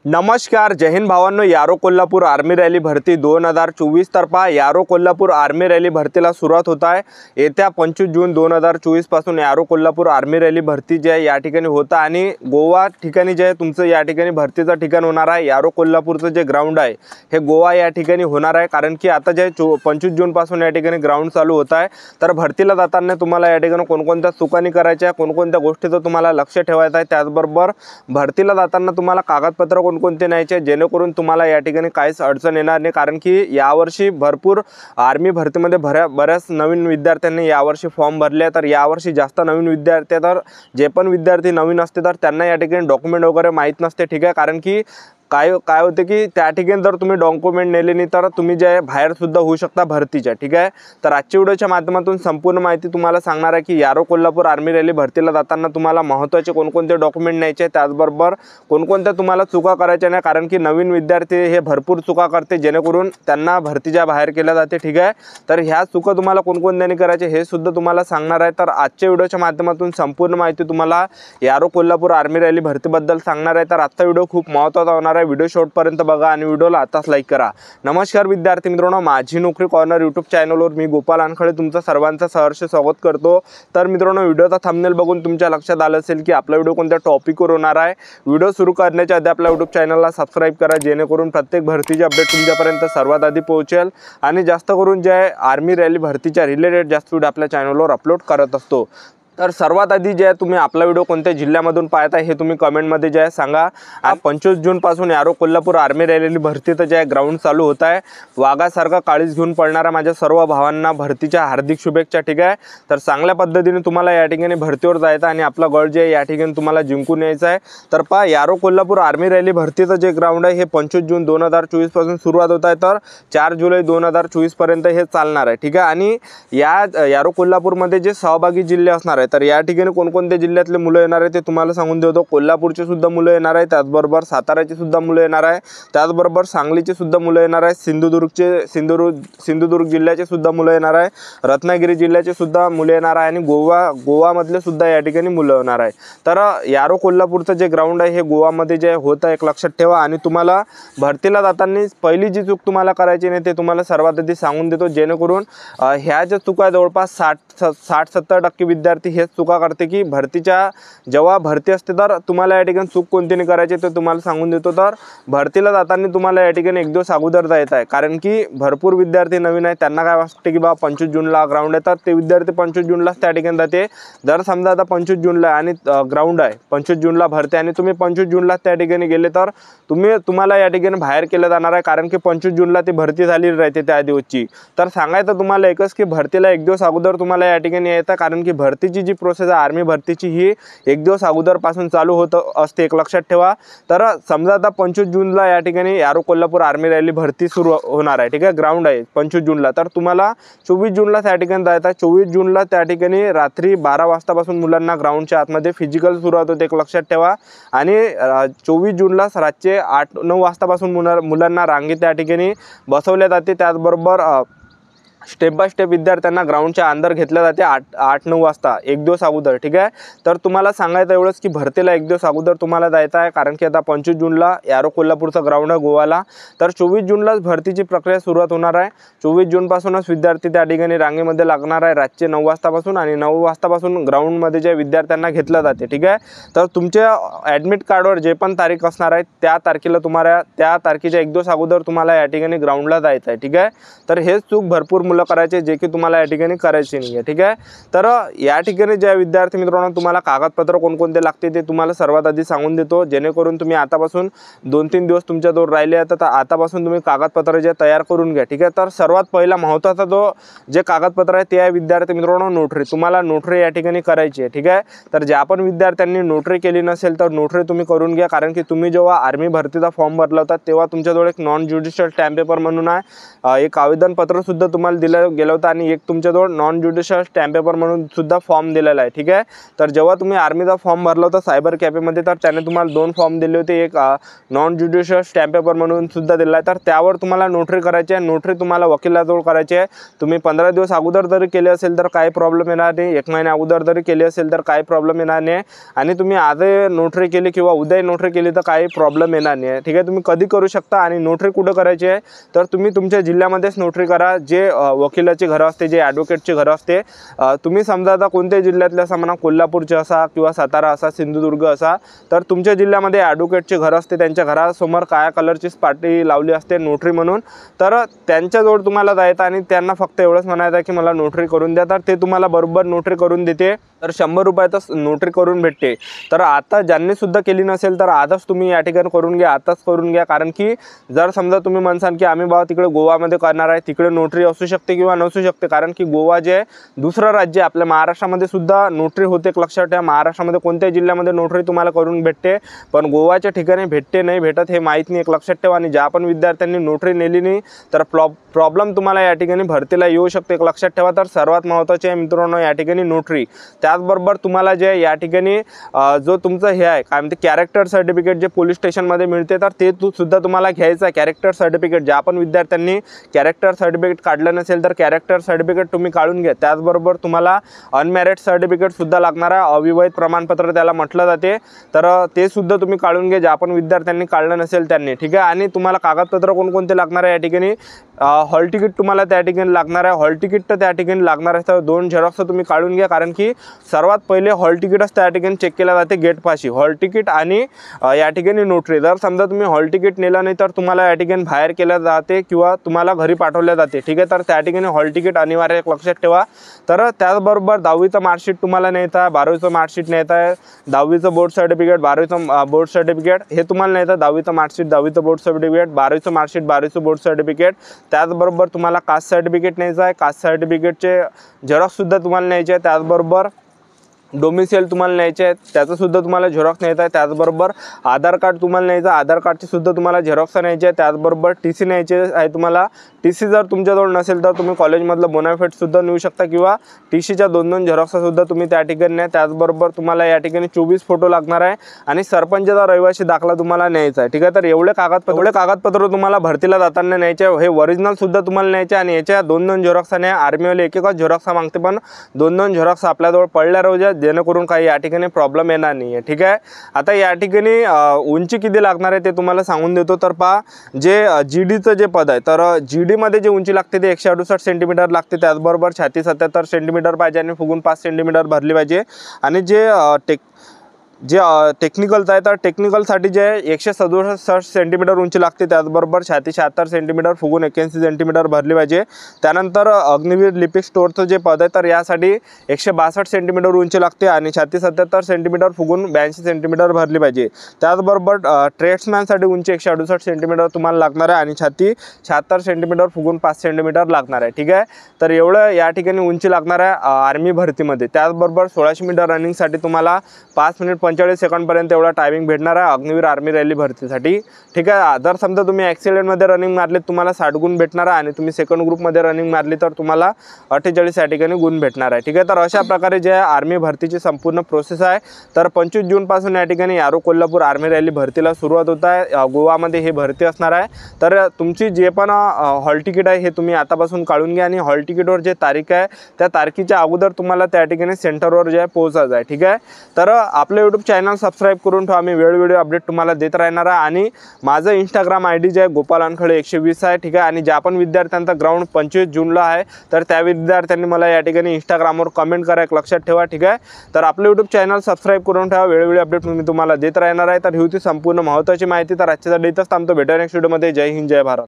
नमस्कार, जय हिंद भावांनो. यारो कोल्हापूर आर्मी रॅली भरती 2024 तर्फा यारो कोल्हापूर आर्मी रॅली भरतीला सुरुवात होत आहे. येत्या 25 जून 2024 पासून यारो कोल्हापूर आर्मी रॅली भरती जे आहे या ठिकाणी होतं आणि गोवा ठिकाणी जे आहे तुमचं या ठिकाणी भरतीचं ठिकाण होणार आहे. यारो कोल्हापूरचं जे ग्राउंड आहे हे गोवा या ठिकाणी होणार आहे, कारण की आता जे 25 जून पासून या ठिकाणी ग्राउंड चालू होत आहे. तर भरतीला जाताना तुम्हाला या ठिकाणी कोणकोणत्या चुकांनी करायच्या, कोणकोणत्या गोष्टीचं तुम्हाला लक्ष ठेवायचं आहे, त्याचबरोबर भरतीला जाताना तुम्हाला कागदपत्र कोणते न्यायचे जेणेकरून तुम्हाला या ठिकाणी काहीच अडचण येणार नाही. कारण की यावर्षी भरपूर आर्मी भरतीमध्ये बऱ्याच नवीन विद्यार्थ्यांनी यावर्षी फॉर्म भरले. तर यावर्षी जास्त नवीन विद्यार्थी, तर जे पण विद्यार्थी नवीन असते तर त्यांना या ठिकाणी डॉक्युमेंट वगैरे माहीत नसते. ठीक आहे, कारण की काय होते की त्या ठिकाणी जर तुम्ही डॉक्युमेंट नेले नाही तर तुम्ही जे बाहेर सुद्धा होऊ शकता भरतीच्या. ठीक आहे, तर आजच्या व्हिडिओच्या माध्यमातून संपूर्ण माहिती तुम्हाला सांगणार आहे की यारो कोल्हापूर आर्मी रॅली भरतीला जाताना तुम्हाला महत्त्वाचे कोणकोणते डॉक्युमेंट न्यायचे, त्याचबरोबर कोणकोणत्या तुम्हाला चुका करायच्या नाही. कारण की नवीन विद्यार्थी हे भरपूर चुका करते जेणेकरून त्यांना भरतीच्या बाहेर केल्या जाते. ठीक आहे, तर ह्या चुका तुम्हाला कोणकोणत्याने करायचे हे सुद्धा तुम्हाला सांगणार आहे. तर आजच्या व्हिडिओच्या माध्यमातून संपूर्ण माहिती तुम्हाला यारो कोल्हापूर आर्मी रॅली भरतीबद्दल सांगणार आहे. तर आजचा व्हिडिओ खूप महत्त्वाचा होणार. व्हिडिओ शेवटपर्यंत बघा आणि व्हिडिओला आताच लाईक करा. नमस्कार विद्यार्थी मित्रांनो, माझी नोकरी कॉर्नर यूट्यूब चॅनलवर मी गोपाल अनखळे तुमचं सर्वांचं सहर्ष स्वागत करतो. तर मित्रांनो, व्हिडिओचा थंबनेल बघून तुमच्या लक्षात आलं असेल की आपला व्हिडिओ कोणत्या टॉपिकवर होणार आहे. व्हिडिओ सुरू करण्याच्या आधी आपल्या यूट्यूब चॅनलला सबस्क्राईब करा जेणेकरून प्रत्येक भरतीची अपडेट तुमच्यापर्यंत सर्वात आधी पोहोचेल आणि जास्त करून जे आर्मी रॅली भरतीच्या रिलेटेड जास्त व्हिडिओ आपल्या चॅनलवर अपलोड करत असतो. तर सर्वात आधी जे आहे तुम्ही आपला व्हिडिओ कोणत्या जिल्ह्यामधून पाहताय हे तुम्ही कमेंटमध्ये जे आहे सांगा. 25 जून पासून यारो कोल्हापूर आर्मी रॅली भरतीचं जे आहे ग्राउंड चालू होत आहे. वाघासारखा काळीज घेऊन पळणाऱ्या माझ्या सर्व भावांना भरतीच्या हार्दिक शुभेच्छा. ठीक आहे, तर चांगल्या पद्धतीने तुम्हाला या ठिकाणी भरतीवर जायचं आणि आपला गड जे आहे या ठिकाणी तुम्हाला जिंकून यायचं आहे. तर पहा, यारो कोल्हापूर आर्मी रॅली भरतीचं जे ग्राउंड आहे हे 25 जून 2024 पासून सुरुवात होत आहे, तर 4 जुलै 2024 पर्यंत हे चालणार आहे. ठीक आहे, आणि यारो कोल्हापूरमध्ये जे सहभागी जिल्हे असणार आहे तर या ठिकाणी कोणकोणत्या जिल्ह्यातले मुलं येणार आहे ते तुम्हाला सांगून देतो. कोल्हापूरचे सुद्धा मुलं येणार आहे, त्याचबरोबर साताराची सुद्धा मुलं येणार आहे, त्याचबरोबर सांगलीची सुद्धा मुलं येणार आहे, सिंधुदुर्ग जिल्ह्याचे सुद्धा मुलं येणार आहे, रत्नागिरी जिल्ह्याचे सुद्धा मुलं येणार आहे आणि गोवामधले सुद्धा या ठिकाणी मुलं येणार आहे. तर यारो कोल्हापूरचं जे ग्राउंड आहे हे गोवामध्ये जे होतं एक लक्षात ठेवा. आणि तुम्हाला भरतीला जाताना पहिली जी चूक तुम्हाला करायची नाही ते तुम्हाला सर्वात आधी सांगून देतो, जेणेकरून ह्या ज्या चुका जवळपास 60-70% विद्यार्थी हेच चुका करते की भरतीच्या जेव्हा भरती असते तर तुम्हाला या ठिकाणी चूक कोणती नाही करायची ते तुम्हाला सांगून देतो. तर भरतीला जाताना तुम्हाला या ठिकाणी एक दिवस अगोदर जायचं आहे, कारण की भरपूर विद्यार्थी नवीन आहेत, त्यांना काय वाटते की बाबा 25 जूनला ग्राउंड आहे तर ते विद्यार्थी 25 जूनलाच त्या ठिकाणी जाते. जर समजा आता 25 जूनला आणि ग्राउंड आहे 25 जूनला भरते आणि तुम्ही 25 जूनलाच त्या ठिकाणी गेले तर तुम्हाला या ठिकाणी बाहेर केलं जाणार आहे, कारण की 25 जूनला ती भरती झाली राहते त्या दिवसची. तर सांगायचं तुम्हाला एकच की भरतीला एक दिवस अगोदर तुम्हाला या ठिकाणी यायचं, कारण की भरतीची जी प्रोसेस आहे आर्मी भरतीची ही एक दिवस अगोदरपासून चालू होत असते, एक लक्षात ठेवा. तर समजा आता 25 जूनला या ठिकाणी यारो कोल्हापूर आर्मी रॅली भरती सुरू होणार आहे. ठीक आहे, ग्राउंड आहे 25 जूनला, तर तुम्हाला 24 जूनला त्या ठिकाणी जायचं आहे. 24 जूनला त्या ठिकाणी रात्री 12 वाजतापासून मुलांना ग्राउंडच्या आतमध्ये फिजिकल सुरुवात होते, एक लक्षात ठेवा. आणि 24 जूनला रातचे 8-9 वाजतापासून मुलांना रांगेत त्या ठिकाणी बसवल्या जाते. त्याचबरोबर स्टेप बाय स्टेप विद्यार्थ्यांना ग्राउंडच्या अंदर घेतल्या जाते 8-9 वाजता एक दिवस अगोदर. ठीक आहे, तर तुम्हाला सांगायचं एवढंच की भरतीला एक दिवस अगोदर तुम्हाला जायचं आहे, कारण की आता 25 जूनला यारो कोल्हापूरचं ग्राउंड आहे गोवाला, तर 24 जूनलाच भरतीची प्रक्रिया सुरुवात होणार आहे. 24 जूनपासूनच विद्यार्थी त्या ठिकाणी रांगेमध्ये लागणार आहे रातचे 9 वाजतापासून, आणि 9 वाजतापासून ग्राउंडमध्ये जे विद्यार्थ्यांना घेतलं जाते. ठीक आहे, तर तुमच्या ॲडमिट कार्डवर जे पण तारीख असणार आहे त्या तारखेला तुम्हाला त्या तारखेच्या एक दिवस अगोदर तुम्हाला या ठिकाणी ग्राउंडला जायचं आहे. ठीक आहे, तर हेच चूक भरपूर मुलं करायचे जे की तुम्हाला या ठिकाणी करायची नाही आहे. ठीक आहे, तर या ठिकाणी ज्या विद्यार्थी मित्रांनो तुम्हाला कागदपत्र कोणकोणते लागते ते तुम्हाला सर्वात आधी सांगून देतो, जेणेकरून तुम्ही आतापासून 2-3 दिवस तुमच्याजवळ राहिले तर आतापासून तुम्ही कागदपत्र जे तयार करून घ्या. ठीक आहे, तर सर्वात पहिला महत्त्वाचा जे कागदपत्र आहे ते आहे विद्यार्थी मित्रांनो नोटरी. तुम्हाला नोटरी या ठिकाणी करायची आहे. ठीक आहे, तर ज्या पण विद्यार्थ्यांनी नोटरी केली नसेल तर नोटरी तुम्ही करून घ्या, कारण की तुम्ही जेव्हा आर्मी भरतीचा फॉर्म भरला होता तेव्हा तुमच्याजवळ एक नॉन ज्युडिशियल स्टॅम्प पेपर म्हणून आहे, एक आवेदनपत्र सुद्धा तुम्हाला ओरिजिनल दिलं गेलं होतं आणि एक तुमच्याजवळ नॉन ज्युडिशियल स्टॅम्प पेपर म्हणून सुद्धा फॉर्म दिलेला आहे, ठीक आहे। तर जेव्हा तुम्ही आर्मीचा फॉर्म भरला होता सायबर कॅफेमध्ये, तर त्याने तुम्हाला 2 फॉर्म दिले होते, एक नॉन ज्युडिशियल स्टॅम्प पेपर म्हणून सुद्धा दिला आहे। तर त्यावर तुम्हाला नोटरी करायची आहे। नोटरी तुम्हाला वकिलाजवळ करायची आहे। तुम्ही 15 दिवस अगोदर जरी केले असेल तर काही प्रॉब्लेम येणार नाही, 1 महिना अगोदर जरी केले असेल तर काही प्रॉब्लेम येणार नाही आणि तुम्ही आज नोटरी केली किंवा उद्या नोटरी केली तर काही प्रॉब्लेम येणार नाही, ठीक आहे। तुम्ही कधी करू शकता आणि नोटरी कुठं करायची आहे तर तुम्ही तुमच्या जिल्ह्यामध्येच नोटरी करा। जे वकिलाची घरं असते, जे ॲडव्होकेटची घरं असते, तुम्ही समजा आता कोणत्याही जिल्ह्यातल्या असा म्हणा, कोल्हापूरचे असा किंवा सातारा असा, सिंधुदुर्ग असा, तर तुमच्या जिल्ह्यामध्ये ॲडव्होकेटचे घरं असते, त्यांच्या घरासमोर काळ्या कलरची पाटी लावली असते नोटरी म्हणून, तर त्यांच्याजवळ तुम्हाला जायचं आणि त्यांना फक्त एवढंच म्हणायचं की मला नोटरी करून द्या, तर ते तुम्हाला बरोबर नोटरी करून देते। तर 100 रुपयातच नोटरी करून भेटते। तर आता ज्यांनी सुद्धा केली नसेल तर आजच तुम्ही या ठिकाणी करून घ्या, आताच करून घ्या। कारण की जर समजा तुम्ही म्हणसाल की आम्ही बाबा तिकडे गोवामध्ये करणार आहे, तिकडे नोटरी असू शकते किंवा नसू शकते, कारण की गोवा जे दुसरं राज्य आपल्या महाराष्ट्रामध्ये सुद्धा नोटरी होते, लक्षात ठेवा। महाराष्ट्रामध्ये कोणत्याही जिल्ह्यामध्ये नोटरी तुम्हाला करून भेटते, पण गोवाच्या ठिकाणी भेटते नाही भेटत हे माहीत नाही, एक लक्षात ठेवा। आणि ज्या पण विद्यार्थ्यांनी नोटरी नेली नाही तर प्रॉब्लेम तुम्हाला या ठिकाणी भरतीला येऊ शकते, एक लक्षात ठेवा। तर सर्वात महत्त्वाचे आहे मित्रांनो या ठिकाणी नोटरी। त्याचबरोबर तुम्हाला जे या ठिकाणी जो तुमचं हे आहे काय म्हणते कॅरेक्टर सर्टिफिकेट जे पोलीस स्टेशनमध्ये मिळते, तर ते सुद्धा तुम्हाला घ्यायचं आहे। कॅरेक्टर सर्टिफिकेट ज्या पण विद्यार्थ्यांनी कॅरेक्टर सर्टिफिकेट काढलं नसेल तर कॅरेक्टर सर्टिफिकेट तुम्ही काढून घ्या। त्याचबरोबर तुम्हाला अनमॅरिड सर्टिफिकेट सुद्धा लागणार आहे, अविवाहित प्रमाणपत्र त्याला म्हटलं जाते, तर ते सुद्धा तुम्ही काढून घ्या ज्या पण विद्यार्थ्यांनी काढलं नसेल त्यांनी, ठीक आहे। आणि तुम्हाला कागदपत्र कोणकोणते लागणार आहे या ठिकाणी, हॉल तिकीट तुम्हाला त्या ठिकाणी लागणार आहे, हॉल तिकीट तर त्या ठिकाणी लागणार आहे, तर 2 झेरॉक्स तुम्ही काढून घ्या। कारण की सर्वात पहिले हॉल तिकीटच त्या ठिकाणी चेक केला जाते गेटपाशी, हॉल तिकीट आणि या ठिकाणी नोटरी। जर समजा तुम्ही हॉल तिकीट नेलं नाही तर तुम्हाला या ठिकाणी बाहेर केलं जाते किंवा तुम्हाला घरी पाठवले जाते, ठीक आहे। तर त्या ठिकाणी हॉल तिकीट अनिवार्य एक लक्षात ठेवा। तर त्याचबरोबर 10वीचं मार्कशीट तुम्हाला न्यायचं आहे, 12वीचं मार्कशीट न्यायचं आहे, 10वीचं बोर्ड सर्टिफिकेट, 12वीचं बोर्ड सर्टिफिकेट हे तुम्हाला न्यायचं आहे। 10वीचं मार्कशीट, 10वीचं बोर्ड सर्टिफिकेट, 12वीचं मार्कशीट, 12वीचं बोर्ड सर्टिफिकेट। त्याचबरोबर तुम्हाला कास्ट सर्टिफिकेट न्यायचं आहे, कास्ट सर्टिफिकेटचे झेरॉक्ससुद्धा तुम्हाला न्यायचे आहे। त्याचबरोबर डोमिसाईल तुम्हाला न्यायचे आहे, त्याचं सुद्धा तुम्हाला झेरॉक्स न्यायचा आहे। त्याचबरोबर आधार कार्ड तुम्हाला न्यायचं आहे, आधार कार्डचे सुद्धा तुम्हाला झेरॉक्स न्यायचे आहे। त्याचबरोबर TC न्यायचे आहे तुम्हाला। TC जर तुमच्याजवळ नसेल तर तुम्ही कॉलेजमधलं बोनाफाईड सुद्धा नेऊ शकता किंवा TCच्या 2-2 झेरॉक्ससुद्धा तुम्ही त्या ठिकाणी न्या। त्याचबरोबर तुम्हाला या ठिकाणी 24 फोटो लागणार आहे आणि सरपंचाचा रहिवासी दाखला तुम्हाला न्यायचा आहे, ठीक आहे। तर एवढे कागदपत्र तुम्हाला भरतीला जाताना न्यायचे, हे ओरिजिनल सुद्धा तुम्हाला न्यायचे आणि याच्या 2-2 झेरॉक्स न्या। आर्मीवाले एक-एकच झेरॉक्स मागते, पण 2-2 झेरॉक्स आपल्याजवळ पडल्या रोज जेणेकरून काही या ठिकाणी प्रॉब्लेम येणार नाही आहे, ठीक आहे। आता या ठिकाणी उंची किती लागणार आहे ते तुम्हाला सांगून देतो। तर पहा, जे GDचं जे पद आहे तर GDमध्ये जे उंची लागते ते 168 सेंटीमीटर लागते। त्याचबरोबर छाती 77 सेंटीमीटर पाहिजे आणि फुगून 5 सेंटीमीटर भरली पाहिजे। आणि जे टेक्निकलचं आहे तर टेक्निकलसाठी जे 167 सेंटीमीटर उंची लागते, त्याचबरोबर छाती 76 सेंटीमीटर फुगून 81 सेंटीमीटर भरली पाहिजे। त्यानंतर अग्निवीर लिपिक स्टोअरचं जे पद आहे तर यासाठी 162 सेंटीमीटर उंची लागते आणि छाती 77 सेंटीमीटर फुगून 82 सेंटीमीटर भरली पाहिजे। त्याचबरोबर ट्रेड्समॅनसाठी उंची 168 सेंटीमीटर तुम्हाला लागणार आहे आणि छाती 76 सेंटीमीटर फुगून 5 सेंटीमीटर लागणार आहे, ठीक आहे। तर एवढं या ठिकाणी उंची लागणार आहे आर्मी भरतीमध्ये। त्याचबरोबर 1600 मीटर रनिंगसाठी तुम्हाला 5 मिनिट 45 सेकंडपर्यंत एवढा टायमिंग भेटणार आहे अग्निवीर आर्मी रॅली भरतीसाठी, ठीक आहे। जर समजा तुम्ही ॲक्सिडेंटमध्ये रनिंग मारली तुम्हाला 60 गुण भेटणार आहे आणि तुम्ही सेकंड ग्रुपमध्ये रनिंग मारली तर तुम्हाला 48 या ठिकाणी गुण भेटणार आहे, ठीक आहे। तर अशा प्रकारे जे आर्मी भरतीची संपूर्ण प्रोसेस आहे, तर 25 जूनपासून या ठिकाणी यारो कोल्हापूर आर्मी रॅली भरतीला सुरुवात होत आहे। गोवामध्ये हे भरती असणार आहे। तर तुमची जे पण हॉल तिकीट आहे हे तुम्ही आतापासून काढून घ्या आणि हॉल तिकीटवर जे तारीख आहे त्या तारखेच्या अगोदर तुम्हाला त्या ठिकाणी सेंटरवर जे आहे पोहोचायचं आहे, ठीक आहे। तर आपलं यूट्यूब चॅनल सबस्क्राईब करून ठेवा, आम्ही वेळोवेळी अपडेट तुम्हाला देत राहणार आहे। आणि माझं इंस्टाग्राम ID जे आहे गोपाल अनखळे 120 आहे, ठीक आहे। आणि ज्या पण विद्यार्थ्यांचा ग्राउंड 25 जूनला आहे तर त्या विद्यार्थ्यांनी मला या ठिकाणी इंस्टाग्रामवर कमेंट करा, एक लक्षात ठेवा, ठीक आहे। तर आपलं यूट्यूब चॅनल सबस्क्राईब करून ठेवा, वेळोवेळी अपडेट मी तुम्हाला देत राहणार आहे। तर ही होती संपूर्ण महत्त्वाची माहिती। तर आजच्या इथंच थांबतो, भेटूया नेक्स्ट व्हिडिओमध्ये। जय हिंद, जय भारत।